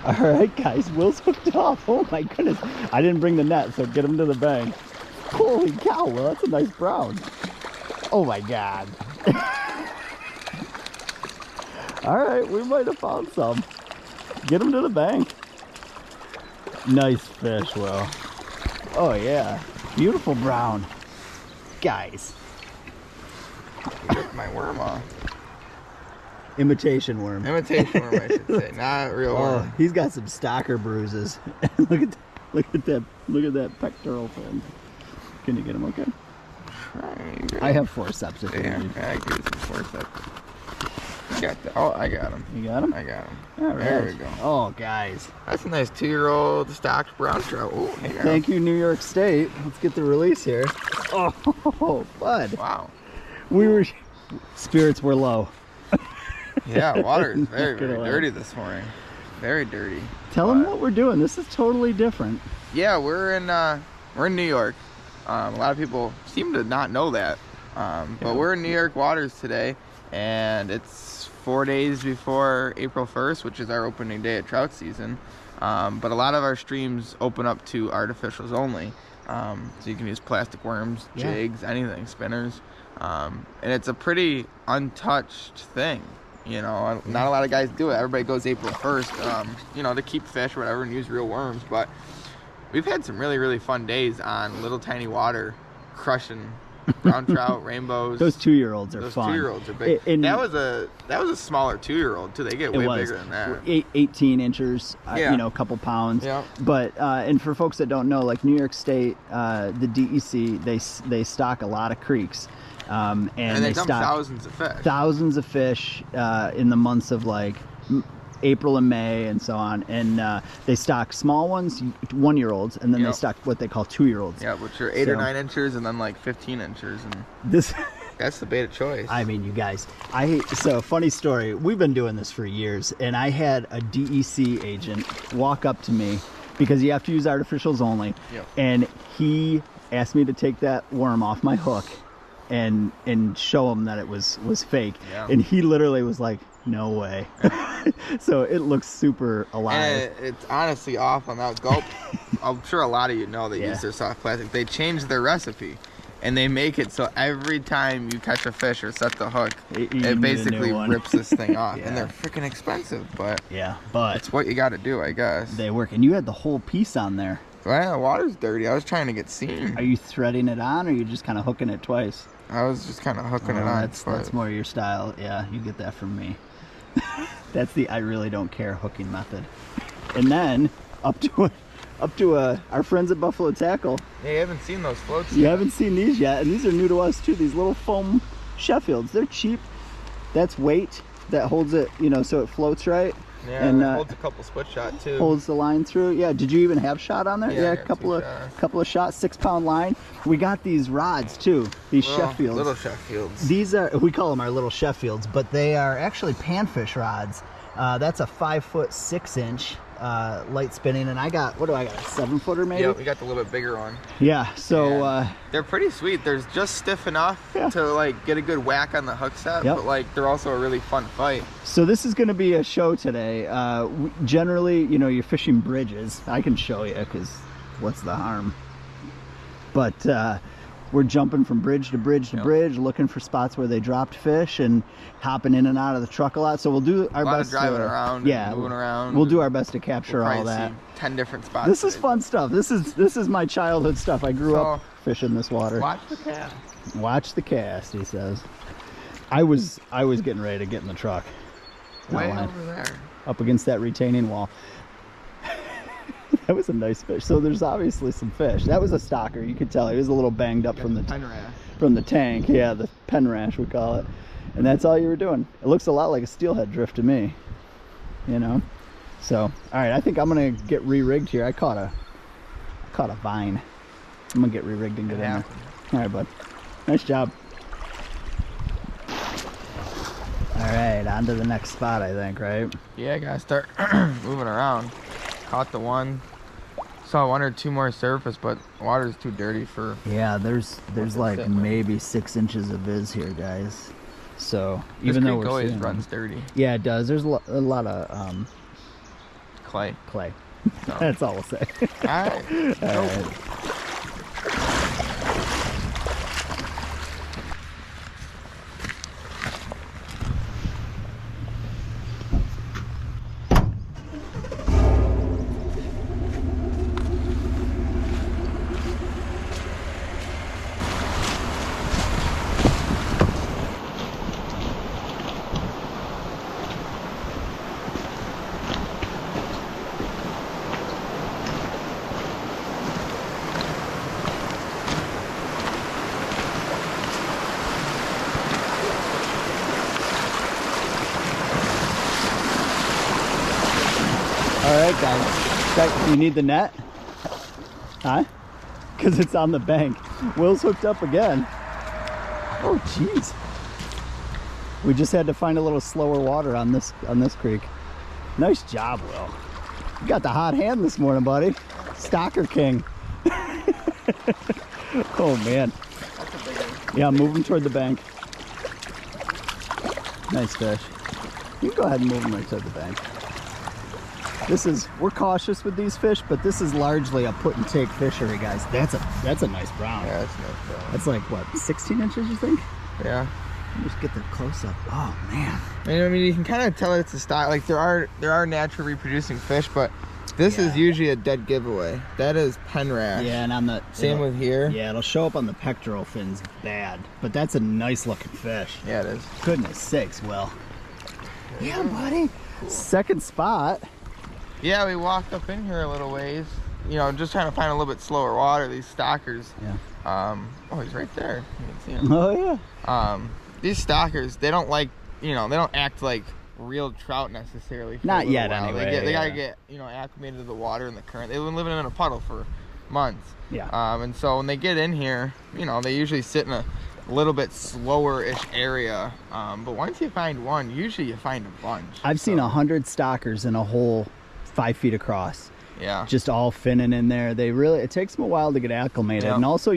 All right, guys, Will's hooked up. Oh my goodness. I didn't bring the net, so get him to the bank. Holy cow, Will, that's a nice brown. Oh my God. All right, we might have found some. Get him to the bank. Nice fish, Will. Oh yeah, beautiful brown. Guys. Ripped my worm off. Imitation worm. Imitation worm, I should say, not real worm. He's got some stalker bruises. look at that pectoral fin. Can you get him okay? I have forceps if you need. I can use some forceps. You got that? Oh, I got him. You got him? I got him. All right. There we go. Oh, guys. That's a nice 2-year-old stocked brown trout. Oh, hey, thank you, New York State. Let's get the release here. Oh, bud. Wow. Spirits were low. Yeah, water is very, very dirty this morning. Very dirty. Tell them what we're doing. This is totally different. Yeah, we're in New York. A lot of people seem to not know that, but we're in New York waters today, and it's 4 days before April 1st, which is our opening day at trout season. But a lot of our streams open up to artificials only, so you can use plastic worms, jigs, anything, spinners, and it's a pretty untouched thing. You know, not a lot of guys do it. Everybody goes April 1st, you know, to keep fish or whatever and use real worms. But we've had some really, really fun days on little tiny water, crushing brown trout, rainbows. Those 2-year-olds are fun. Those 2-year-olds are big. That was a smaller 2-year-old too. They get way bigger than that. 18 inches, you know, a couple pounds. Yeah. But and for folks that don't know, like New York State, the DEC, they stock a lot of creeks. And they dump thousands of fish in the months of like April and May and so on, and they stock small ones, 1-year-olds, and then they stock what they call 2-year-olds. Yeah, which are 8 or 9 inches, and then like 15 inches, and that's the bait of choice. I mean, you guys, so funny story. We've been doing this for years, and I had a DEC agent walk up to me because you have to use artificials only, and he asked me to take that worm off my hook and show him that it was fake, and he literally was like, no way. So it looks super alive, and it's honestly off on that gulp. I'm sure a lot of you know they use their soft plastic. They changed their recipe and they make it so every time you catch a fish or set the hook, it basically rips this thing off. And they're freaking expensive, but it's what you got to do, I guess. They work. And you had the whole piece on there. Well, the water's dirty. I was trying to get seen. Are you threading it on, or are you just kind of hooking it twice? I was just kind of hooking it on. That's more your style. Yeah, you get that from me. That's the I really don't care hooking method. And then up to our friends at Buffalo Tackle. Hey, you haven't seen those floats yet. You haven't seen these yet, and these are new to us too. These little foam Sheffields. They're cheap. That's weight that holds it, you know, so it floats right. Yeah, and it holds a couple split shot too. Holds the line through. Yeah. Did you even have shot on there? Yeah, a couple of shots. 6-pound line. We got these rods too. These Sheffields. Little Sheffields. These are, we call them our little Sheffields, but they are actually panfish rods. That's a 5-foot 6-inch light spinning, and I got, what do I got? A 7-footer maybe? Yeah, we got the little bit bigger one. Yeah. So they're pretty sweet. They're just stiff enough to like get a good whack on the hook set, but like they're also a really fun fight. So this is going to be a show today. Generally, you know, you're fishing bridges. I can show you because what's the harm? But we're jumping from bridge to bridge to bridge, looking for spots where they dropped fish and hopping in and out of the truck a lot. So we'll do our best. Driving around, and moving around. We'll do our best to capture all that. See 10 different spots. This is fun stuff. This is my childhood stuff. I grew up fishing this water. Watch the cast. Watch the cast, he says. I was getting ready to get in the truck. Way over there. Up against that retaining wall. That was a nice fish. So there's obviously some fish. That was a stalker. You could tell he was a little banged up from the tank. Yeah, the pen rash we call it. And that's all you were doing. It looks a lot like a steelhead drift to me. You know. So all right, I think I'm gonna get re-rigged here. I caught a vine. I'm gonna get re-rigged and get in there. All right, bud. Nice job. All right, on to the next spot, I think, right? Yeah, I gotta start moving around. Caught the one. saw 1 or 2 more surface, but the water's too dirty for. Yeah, there's like maybe 6 inches of viz here, guys. So even though we're always seeing, runs dirty. yeah, it does. There's a lot of Clay. So. That's all we'll say. All right. All right. All right, guys. You need the net? Huh? Because it's on the bank. Will's hooked up again. Oh, jeez. We just had to find a little slower water on this creek. Nice job, Will. You got the hot hand this morning, buddy. Stalker King. Oh, man. That's a big one. Yeah, move him toward the bank. Nice fish. You can go ahead and move him right toward the bank. We're cautious with these fish, but this is largely a put and take fishery, guys. That's a nice brown. Yeah, that's nice brown. That's like what, 16 inches, you think? Yeah. Just get the close up. Oh man. I mean, you can kind of tell it's a style. Like there are naturally reproducing fish, but this is usually a dead giveaway. That is pen rash. Yeah, and on the same with here. Yeah, it'll show up on the pectoral fins bad, but that's a nice looking fish. Yeah, it is. Goodness sakes, Will. Yeah, buddy. Cool. Second spot. Yeah, we walked up in here a little ways, you know, just trying to find a little bit slower water. These stalkers. Yeah. Oh, he's right there. You can see him. Oh yeah. These stalkers, they don't like, you know, they don't act like real trout necessarily. Not yet, anyway. They gotta get, you know, acclimated to the water and the current. They've been living in a puddle for months. Yeah. And so when they get in here, you know, they usually sit in a little bit slower-ish area. But once you find one, usually you find a bunch. I've seen 100 stalkers in a hole 5 feet across. Yeah. Just all finning in there. It takes them a while to get acclimated. Yeah. And also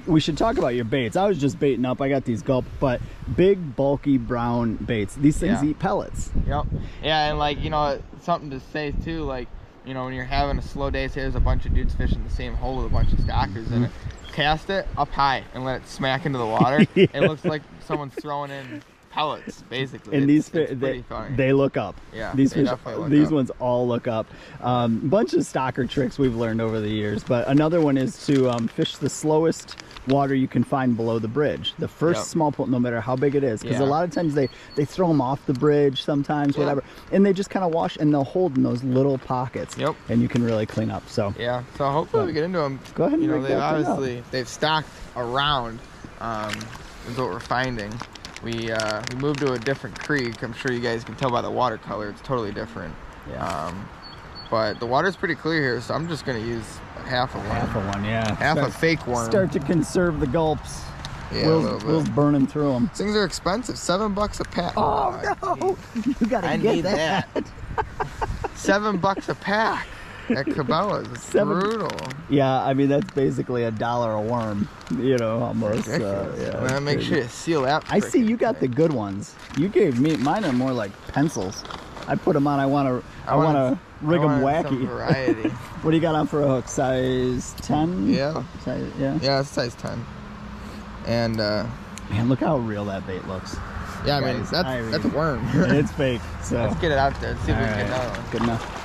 we should talk about your baits. I was just baiting up. I got these gulp, but big, bulky, brown baits. These things eat pellets. Yep. Yeah, and like, you know, something to say too, like, you know, when you're having a slow day, say there's a bunch of dudes fishing the same hole with a bunch of stalkers in it, cast it up high and let it smack into the water. Yeah. It looks like someone's throwing in pellets, basically. And it's these funny. they look up. Yeah, these they fish, definitely look these up. ones all look up. Bunch of stalker tricks we've learned over the years, but another one is to fish the slowest water you can find below the bridge. The first small pool, no matter how big it is, because a lot of times they throw them off the bridge sometimes, whatever, and they just kind of wash and they'll hold in those little pockets. Yep. And you can really clean up. So yeah, so hopefully we get into them. Go ahead and you know, rig they've stocked around. Is what we're finding. We moved to a different creek. I'm sure you guys can tell by the water color. It's totally different. Yeah. But the water's pretty clear here, so I'm just gonna use half of one. Half of one, yeah. Half a fake worm. Start to conserve the gulps. Yeah, a little bit. Will's burning through them. Things are expensive. $7 a pack. Oh no! You gotta I get need that. $7 a pack at Cabela's. It's brutal. Yeah, I mean that's basically $1 a worm. You know, almost. Yeah. Make sure you seal that. I see you got the good ones. You gave me mine are more like pencils. I put them on. I want to rig them wacky. Some variety. What do you got on for a hook? Size 10? Yeah. Yeah, it's size 10. And man, look how real that bait looks. Yeah, I mean that's a worm. And it's fake. So let's get it out there. See if we can get another one. Good enough.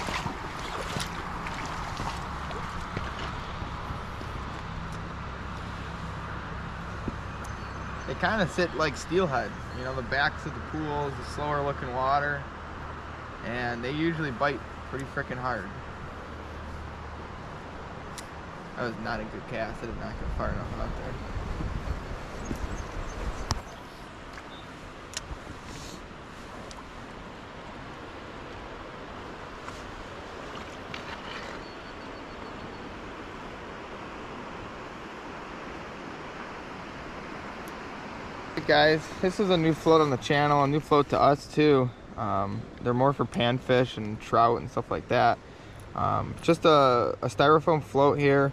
They kind of sit like steelhead, you know, the backs of the pools, the slower looking water, and they usually bite pretty freaking hard. That was not a good cast. I did not go far enough out there. Guys, this is a new float on the channel, a new float to us too. They're more for panfish and trout and stuff like that. Just a styrofoam float here.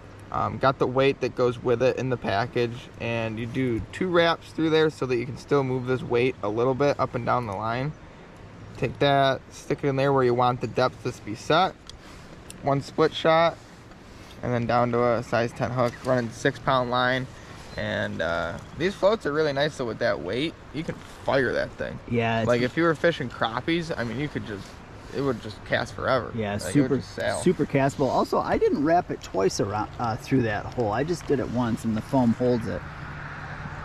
Got the weight that goes with it in the package, and you do 2 wraps through there so that you can still move this weight a little bit up and down the line. Take that, stick it in there where you want the depth to be set. 1 split shot, and then down to a size 10 hook, running 6-pound line. And these floats are really nice, so with that weight, you can fire that thing. Yeah. Like if you were fishing crappies, I mean, you could just, it would just cast forever. Yeah, like super castable. Also, I didn't wrap it twice around through that hole. I just did it once, and the foam holds it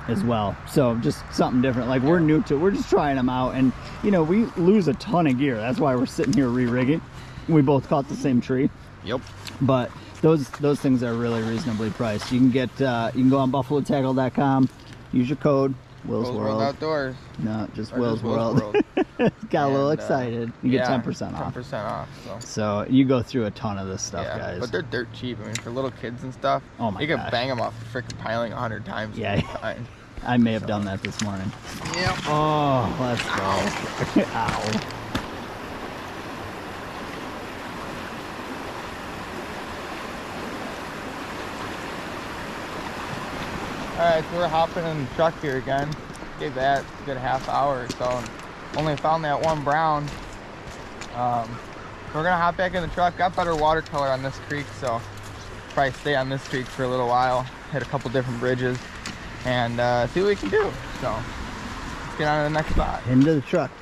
as well. So just something different. Like we're new to it. We're just trying them out, and you know, we lose a ton of gear. That's why we're sitting here re-rigging. We both caught the same tree. Yep. But those things are really reasonably priced. You can get you can go on buffalotackle.com, use your code Will's World Outdoors. No, just Will's World. Got a little excited. You get 10% off. 10% off. So you go through a ton of this stuff, guys. But they're dirt cheap. I mean, for little kids and stuff, oh my you can bang them off a freaking piling 100 times. Yeah. I may have done that this morning. Yep. Oh, let's go. Ow. Alright, so we're hopping in the truck here again. Gave that a good half hour or so, and only found that 1 brown. We're gonna hop back in the truck. Got better watercolor on this creek, so probably stay on this creek for a little while. Hit a couple different bridges and see what we can do. So let's get on to the next spot. Into the truck.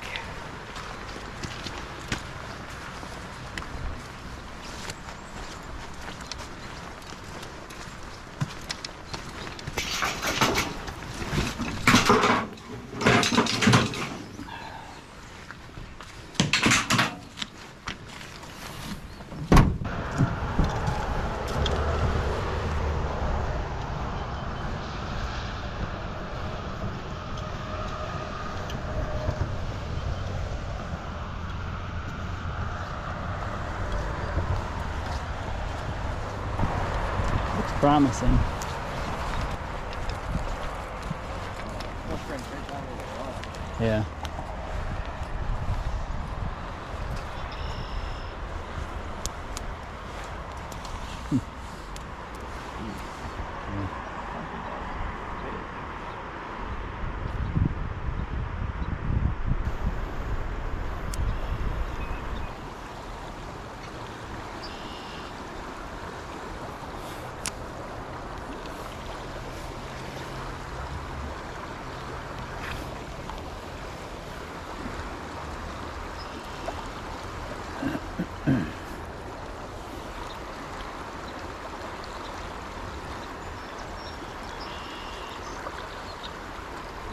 Promising. Yeah.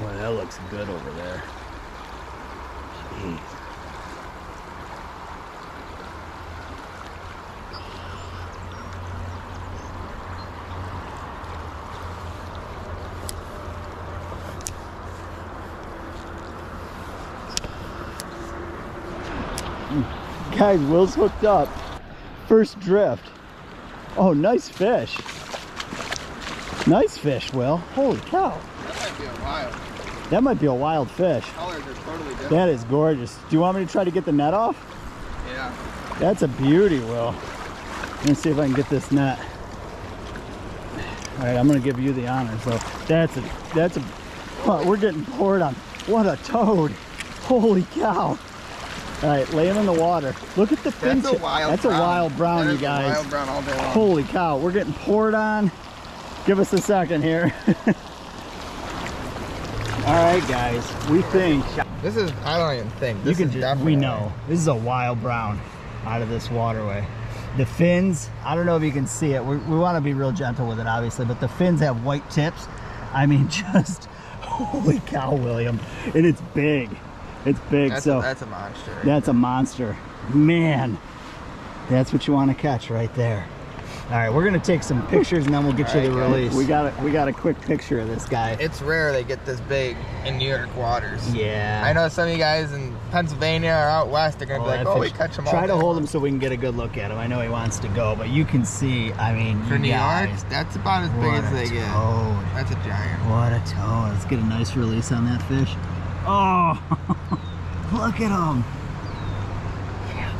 Boy, that looks good over there. Jeez. Guys, Will's hooked up. First drift. Oh, nice fish. Nice fish, Will. Holy cow. That might be a wild fish. Colors are totally different. That is gorgeous. Do you want me to try to get the net off? Yeah. That's a beauty, Will. Let me see if I can get this net. All right, I'm gonna give you the honor. So that's a, oh, we're getting poured on. What a toad. Holy cow. All right, lay him in the water. Look at the fin. That's a wild That's brown. a wild brown, you guys. A wild brown all day long. Holy cow, we're getting poured on. Give us a second here. All right, guys, we think This is, I don't even think. This you can is just, definitely. we know this is a wild brown out of this waterway. The fins, I don't know if you can see it. We want to be real gentle with it, obviously, but the fins have white tips. I mean, just holy cow, William, and it's big. It's big. That's so that's a monster. Right that's there. a monster, man. That's what you want to catch right there. All right, we're gonna take some pictures and then we'll get you the release. We got a quick picture of this guy. It's rare they get this big in New York waters. Yeah. I know some of you guys in Pennsylvania or out west are gonna be like, oh, we catch them all. Try to hold him so we can get a good look at him. I know he wants to go, but you can see, I mean, For New guys, York, that's about as big as they get. Toad. That's a giant. What a toad. Let's get a nice release on that fish. Oh, look at him. Yeah,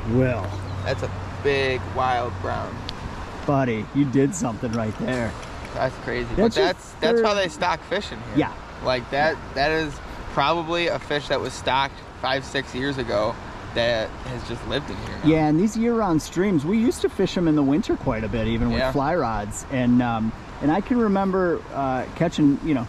buddy. Will, That's a big wild brown. Buddy, you did something right there. That's crazy. That's But that's how they stock fish in here. Yeah. Like that is probably a fish that was stocked 5-6 years ago that has just lived in here now. Yeah, and these year-round streams, we used to fish them in the winter quite a bit, even with fly rods. And I can remember catching, you know,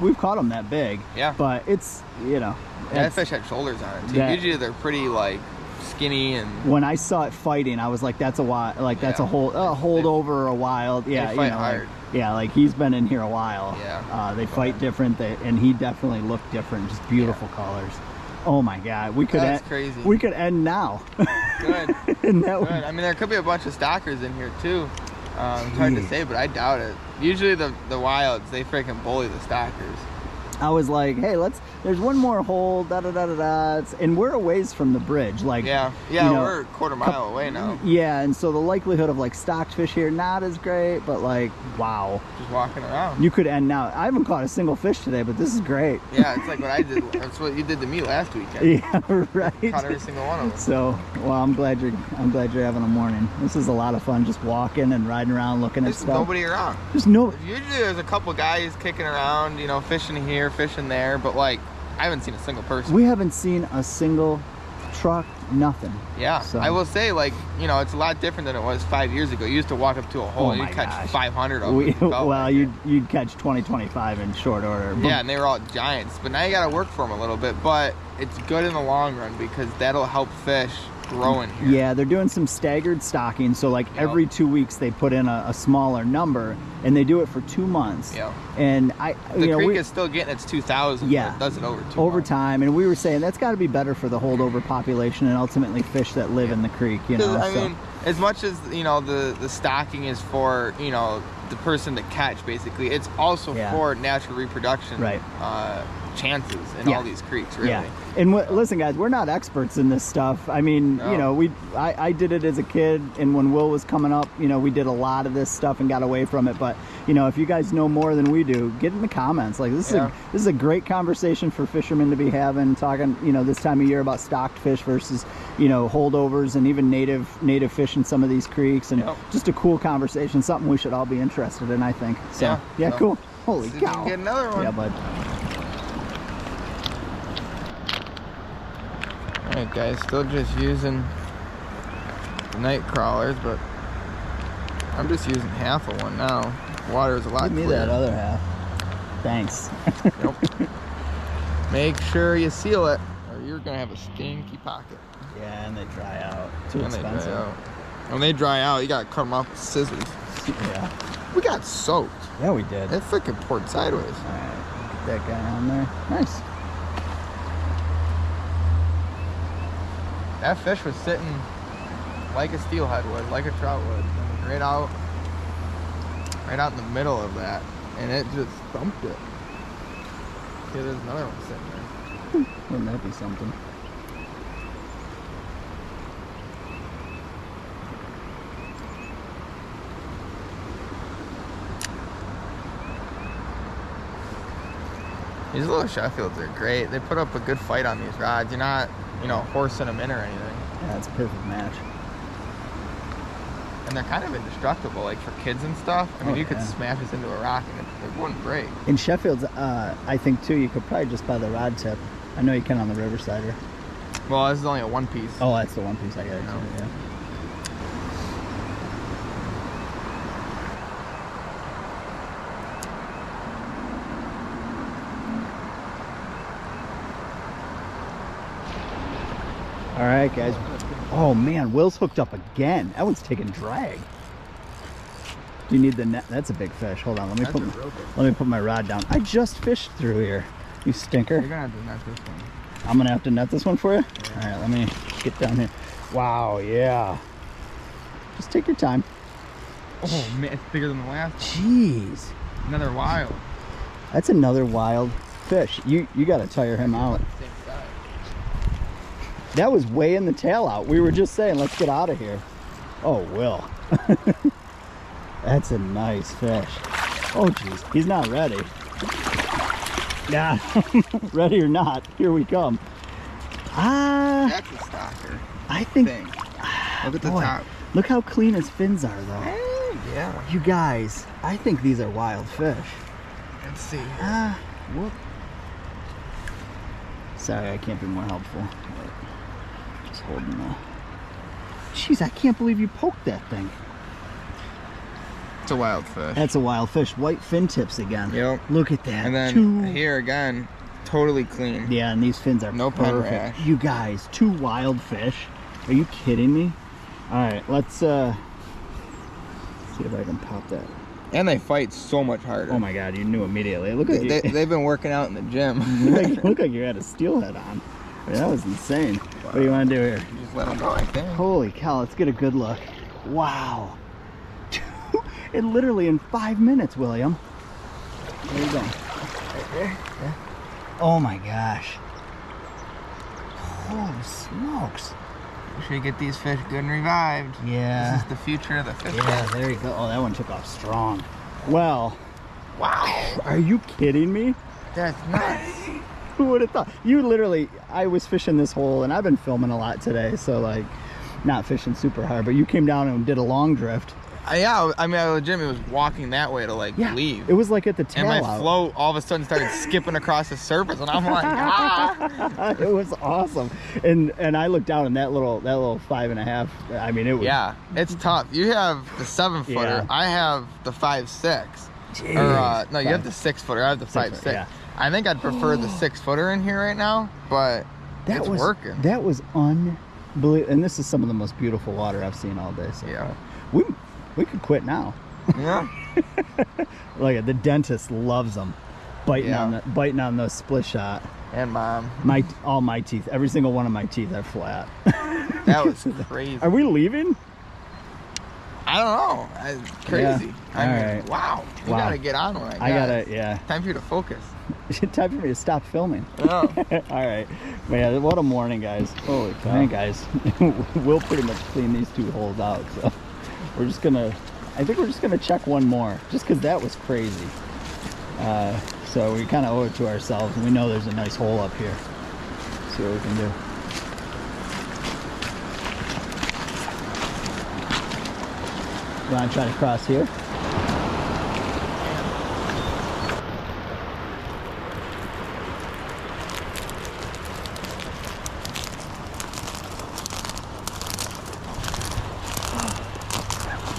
we've caught them that big. Yeah. But it's, you know. That fish had shoulders on it too. Usually they're pretty like skinny and. When I saw it fighting, I was like, that's a wild, like that's a holdover or a wild. Yeah, they fight you know, hard. Like, yeah, like he's been in here a while. Yeah. They fight different, and he definitely looked different. Just beautiful colors. Oh my God, we could. That's crazy. We could end now. Good. And that Good. I mean, there could be a bunch of stalkers in here too. It's hard to say, but I doubt it. Usually the wilds, they freaking bully the stalkers. I was like, hey, there's one more hole, and we're a ways from the bridge. Like, yeah, you know, we're a quarter mile away now. Yeah, and so the likelihood of like stocked fish here, not as great, but like, wow. Just walking around. You could end now. I haven't caught a single fish today, but this is great. Yeah, it's like what I did. That's what you did to me last weekend. Yeah, right. Caught every single one of them. So, well, I'm glad you're having a morning. This is a lot of fun, just walking and riding around, looking at stuff. There's nobody around. There's no. Usually there's a couple guys kicking around, you know, fishing here, fishing there, but like I haven't seen a single person. We haven't seen a single truck, nothing. Yeah, so. I will say, like, you know, it's a lot different than it was 5 years ago. You used to walk up to a hole and you'd catch 500 of them. Well, you'd catch 20, 25 in short order. Yeah, and they were all giants. But now you got to work for them a little bit. But it's good in the long run because that'll help fish grow in here. Yeah, they're doing some staggered stocking. So like every 2 weeks they put in a smaller number, and they do it for 2 months. Yeah. And the creek is still getting its 2,000. Yeah. But it does it over 2 over months. time, and we were saying that's got to be better for the holdover population and ultimately fish that live in the creek. You know, I mean, as much as you know the stocking is for the person to catch, basically, it's also for natural reproduction. Right. Chances in all these creeks, really. Yeah. And listen, guys, we're not experts in this stuff. I mean, you know, I did it as a kid, and when Will was coming up, you know, we did a lot of this stuff and got away from it. But you know, if you guys know more than we do, get in the comments. Like this is a great conversation for fishermen to be having, talking, you know, this time of year about stocked fish versus, you know, holdovers and even native fish in some of these creeks, and just a cool conversation, something we should all be interested in, I think. So yeah, cool. Holy cow! Get another one. Yeah, bud. Alright guys, still just using the night crawlers, but I'm just using half of one now. Water is a lot clearer. Give me that other half. Thanks. Nope. Make sure you seal it, or you're gonna have a stinky pocket. Yeah, and they dry out. Too expensive. When they dry out, you gotta cut them off with scissors. Yeah. We got soaked. Yeah, we did. It freaking poured sideways. Alright, get that guy on there. Nice. That fish was sitting like a steelhead would, like a trout would, and right out in the middle of that, and it just thumped it. See, there's another one sitting there. Wouldn't that be something? These little Sheffields are great. They put up a good fight on these rods. You're not, horsing them in or anything. Yeah, it's a perfect match. And they're kind of indestructible, like for kids and stuff. I mean, you could smash this into a rock and it wouldn't break. In Sheffield's, I think too, you could probably just buy the rod tip. I know you can on the Riversider. Well, this is only a one piece. Oh, that's the one piece I got it too, yeah. All right, guys. Oh man, Will's hooked up again. That one's taking drag. Do you need the net? That's a big fish. Hold on, let me put my rod down. I just fished through here. You stinker. You're gonna have to net this one. I'm gonna have to net this one for you? Yeah. All right, let me get down here. Wow, yeah. Just take your time. Oh man, it's bigger than the last one. Jeez. Another wild. That's another wild fish. You gotta tire him out. That was way in the tail out. We were just saying, let's get out of here. Oh, Will. That's a nice fish. Oh, jeez. He's not ready. Yeah. Ready or not, here we come. That's a stalker. I think Look at the Boy, top. look how clean his fins are, though. Yeah. You guys, I think these are wild fish. Let's see. Whoop. Sorry, I can't be more helpful. Just holding the... Jeez, I can't believe you poked that thing. It's a wild fish. That's a wild fish. White fin tips again. Yep. Look at that. And then here again, totally clean. Yeah, and these fins are no perfect. rash. You guys, 2 wild fish. Are you kidding me? All right, let's see if I can pop that. And they fight so much harder. Oh my God, you knew immediately. Look at you. They've been working out in the gym. look like you had a steelhead on. I mean, that was insane. Wow. What do you want to do here? You just let them go like that. Holy cow, let's get a good look. Wow. It literally in 5 minutes, William. Where are you going? Right there? Yeah. Oh my gosh. Holy smokes. We should get these fish good and revived. Yeah. This is the future of the fish. Yeah, there you go. Oh, that one took off strong. Well. Wow. Are you kidding me? That's nuts. Who would have thought? You literally, I was fishing this hole, and I've been filming a lot today, so like, not fishing super hard, but you came down and did a long drift. Yeah, I mean, I legitimately was walking that way to leave. It was like at the tail and my float all of a sudden started skipping across the surface, and I'm like, ah! It was awesome. And I looked down, and that little 5.5. I mean, it was. Yeah, it's tough. You have the 7-footer. Yeah. I have the 5.6. Or no, you have the 6-footer. I have the 5.6. Yeah. I think I'd prefer the 6-footer in here right now, but it's working. That was unbelievable. And this is some of the most beautiful water I've seen all day. So yeah. We could quit now. Yeah. Look at the dentist loves them. Biting on those split shot. And Mom. All my teeth, every single one of my teeth are flat. That was crazy. Are we leaving? I don't know. It's crazy. Yeah. I mean, right. Wow. You gotta get on one. I gotta, yeah. Time for you to focus. Time for me to stop filming. Yeah. All right. Man, what a morning, guys. Holy cow. Man, guys, we'll pretty much clean these 2 holes out. So I think we're just gonna check one more, just because that was crazy. So we kind of owe it to ourselves, and we know there's a nice hole up here. See what we can do. You want to try to cross here?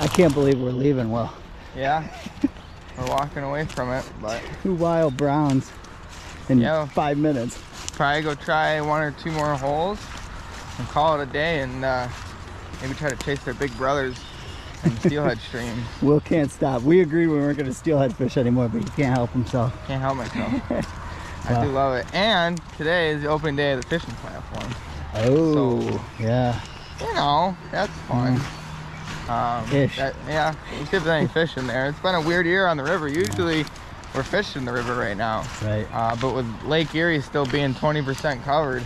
I can't believe we're leaving, Will. Yeah. We're walking away from it, but 2 wild browns in 5 minutes. Probably go try 1 or 2 more holes and call it a day, and maybe try to chase their big brothers in steelhead streams. Will can't stop. We agreed we weren't going to steelhead fish anymore, but he can't help himself. Can't help myself. I do love it. And today is the opening day of the fishing platform. Oh, so, yeah. You know, that's fun. Fish. Yeah, we see if there's any fish in there. It's been a weird year on the river. Usually we're fishing the river right now. Right. But with Lake Erie still being 20% covered,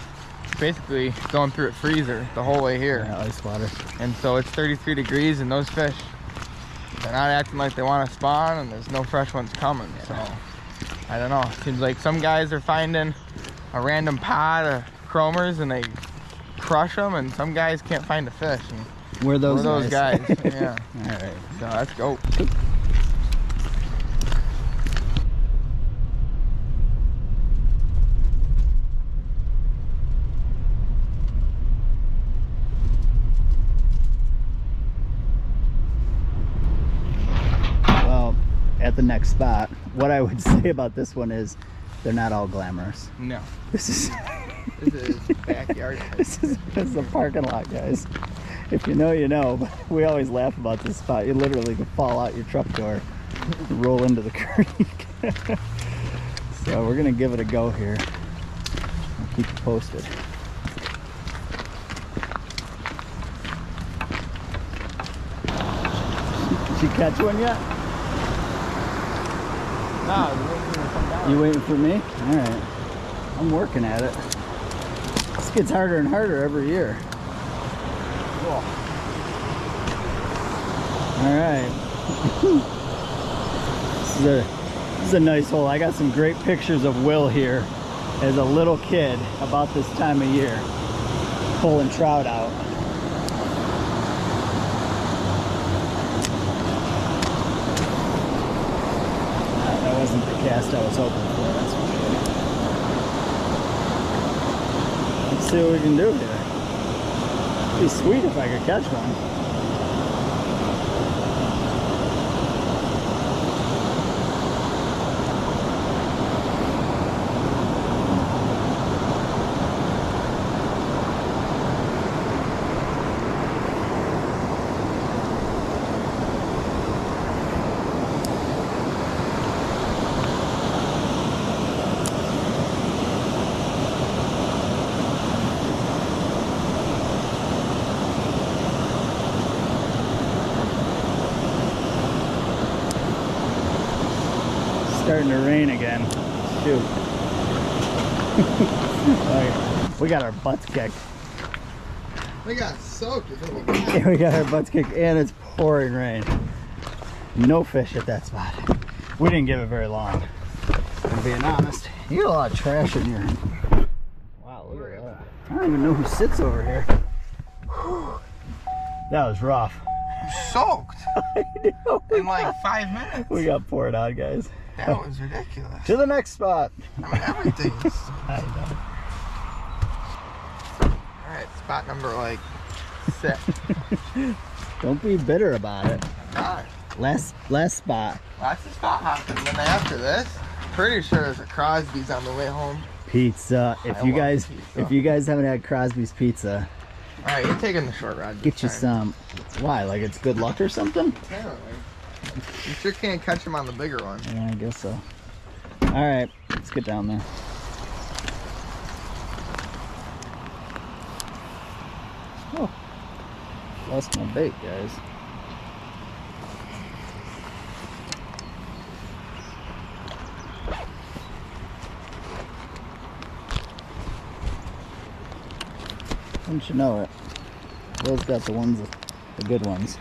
basically going through it freezer the whole way here. Yeah, ice water. And so it's 33 degrees, and those fish, they're not acting like they want to spawn, and there's no fresh ones coming. So I don't know. It seems like some guys are finding a random pod of chromers and they crush them, and some guys can't find a fish. And we're those guys. Yeah. All right. So let's go. Well, at the next spot, what I would say about this one is they're not all glamorous. No. This is backyard. This is the parking lot, guys. If you know, you know. But we always laugh about this spot. You literally can fall out your truck door and roll into the creek. So we're gonna give it a go here. I'll keep you posted. Did you catch one yet? No, you waiting for me? All right. I'm working at it. This gets harder and harder every year. Cool. All right. This is a nice hole. I got some great pictures of Will here as a little kid about this time of year, pulling trout out. cast I was hoping for, that's for sure. Let's see what we can do here. It'd be sweet if I could catch one. Starting to rain again. Shoot. Right. We got our butts kicked. We got soaked. Yeah, we got our butts kicked and it's pouring rain. No fish at that spot. We didn't give it very long. I'm being honest. You got a lot of trash in here. Wow, look at that. I don't even know who sits over here. Whew. That was rough. Soaked. I know. In like 5 minutes. We got poured out, guys. That was ridiculous. To the next spot. I mean, everything's... I know. Alright, spot number like 6. Don't be bitter about it. Alright. Last spot. Lots of spot hopping. And then after this, pretty sure there's a Crosby's on the way home. Pizza. If you guys haven't had Crosby's pizza, alright, you're taking the short rod. get you some. Why? Like it's good luck or something? Apparently. You sure can't catch them on the bigger one. Yeah, I guess so. Alright, let's get down there. Oh, lost my bait, guys. Don't you know it? Will's got the ones, the good ones.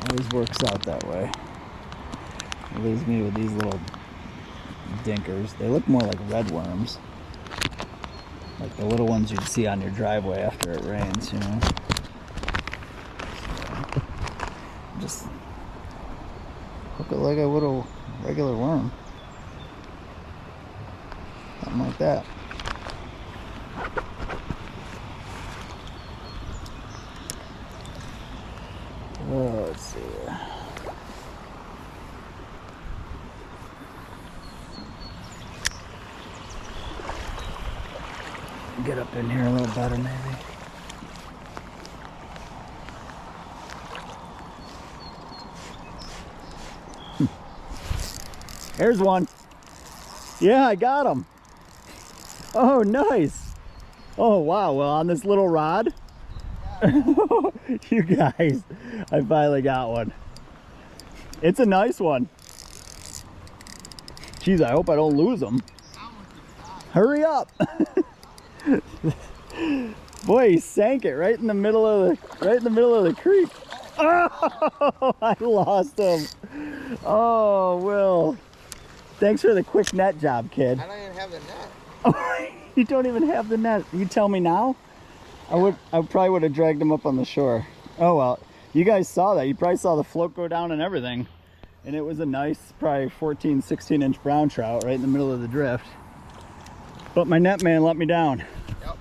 Always works out that way. It leaves me with these little dinkers. They look more like red worms. Like the little ones you'd see on your driveway after it rains, you know? So, just hook it like I would a regular worm. Something like that. Oh, let's see here. Get up in here a little better, maybe. There's one. Yeah, I got him. Oh, nice. Oh, wow. Well, on this little rod. You guys, I finally got one. It's a nice one. Jeez, I hope I don't lose them. Hurry up. Boy, he sank it right in the middle of the creek. Oh, I lost him. Oh, Will. Thanks for the quick net job, kid. I don't even have the net. Oh, you don't even have the net. You tell me now? I probably would have dragged him up on the shore. Oh well, you guys saw that. You probably saw the float go down and everything. And it was a nice, probably 14, 16 inch brown trout right in the middle of the drift. But my net man let me down. Yep.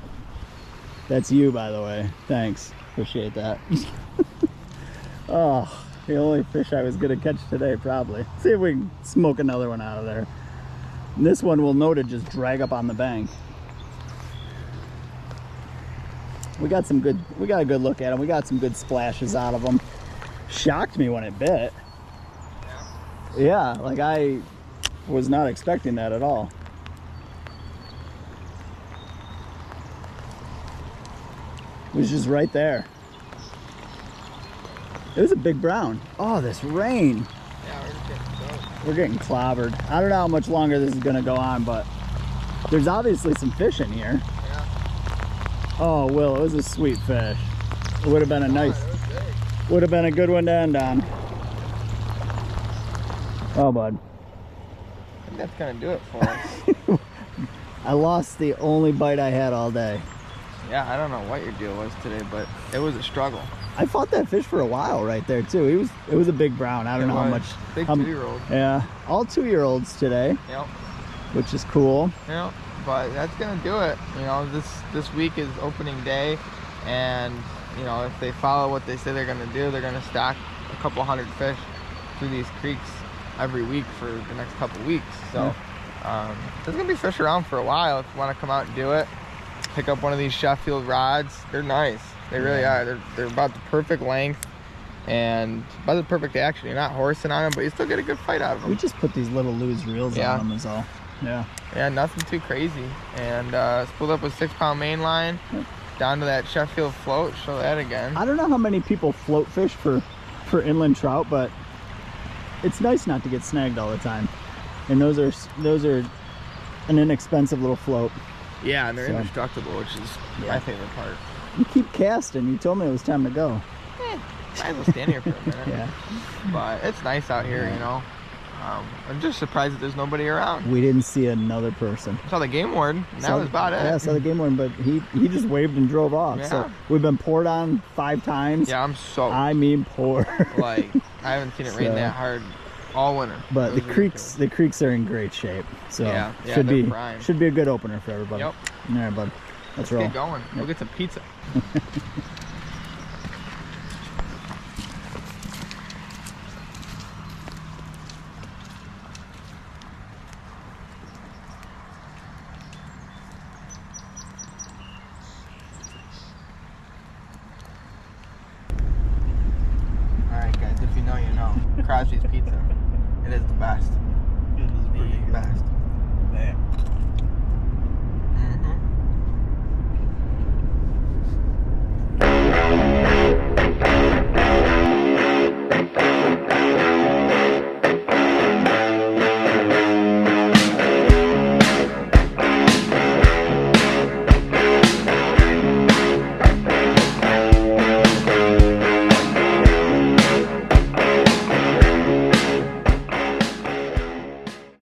That's you, by the way. Thanks. Appreciate that. Oh, the only fish I was gonna catch today, probably. See if we can smoke another one out of there. And this one we'll know to just drag up on the bank. We got a good look at him. We got some good splashes out of him. Shocked me when it bit. Yeah, like I was not expecting that at all. It was just right there. It was a big brown. Oh, this rain. Yeah, We're getting clobbered. I don't know how much longer this is gonna go on, but there's obviously some fish in here. Oh, Will, it was a sweet fish. It would have been a nice, would have been a good one to end on. Oh, bud. I think that's gonna do it for us. I lost the only bite I had all day. Yeah, I don't know what your deal was today, but it was a struggle. I fought that fish for a while right there too. It was a big brown. I don't know how much. Big 2-year-old. Yeah, all 2-year-olds today. Yep. Which is cool. Yep. But that's gonna do it. You know, this week is opening day, and you know, if they follow what they say they're gonna do, they're gonna stock a couple hundred fish through these creeks every week for the next couple weeks. So there's gonna be fish around for a while if you want to come out and do it. Pick up one of these Sheffield rods. They're nice. They really are. They're about the perfect length and about the perfect action. You're not horsing on them, but you still get a good fight out of them. We just put these little loose reels on them is all. Yeah. Yeah, nothing too crazy. And spooled up with 6-pound main line down to that Sheffield float. Show that again. I don't know how many people float fish for inland trout, but it's nice not to get snagged all the time. And those are an inexpensive little float. Yeah, and they're indestructible, which is my favorite part. You keep casting. You told me it was time to go. Might as well stand here for a minute. Yeah. But it's nice out here, you know. I'm just surprised that there's nobody around. We didn't see another person. Saw the game warden, and that was about it. Yeah, I saw the game warden, but he just waved and drove off. Yeah. So we've been poured on 5 times. Yeah, I'm soaked. I mean poured. Like, I haven't seen it rain that hard all winter. But the creeks are in great shape. So should be a good opener for everybody. Yep. All right, bud. Let's roll. Get going. We'll get some pizza. Alright guys, if you know, you know. Crosby's Pizza. It is the best. It is pretty the best. Man.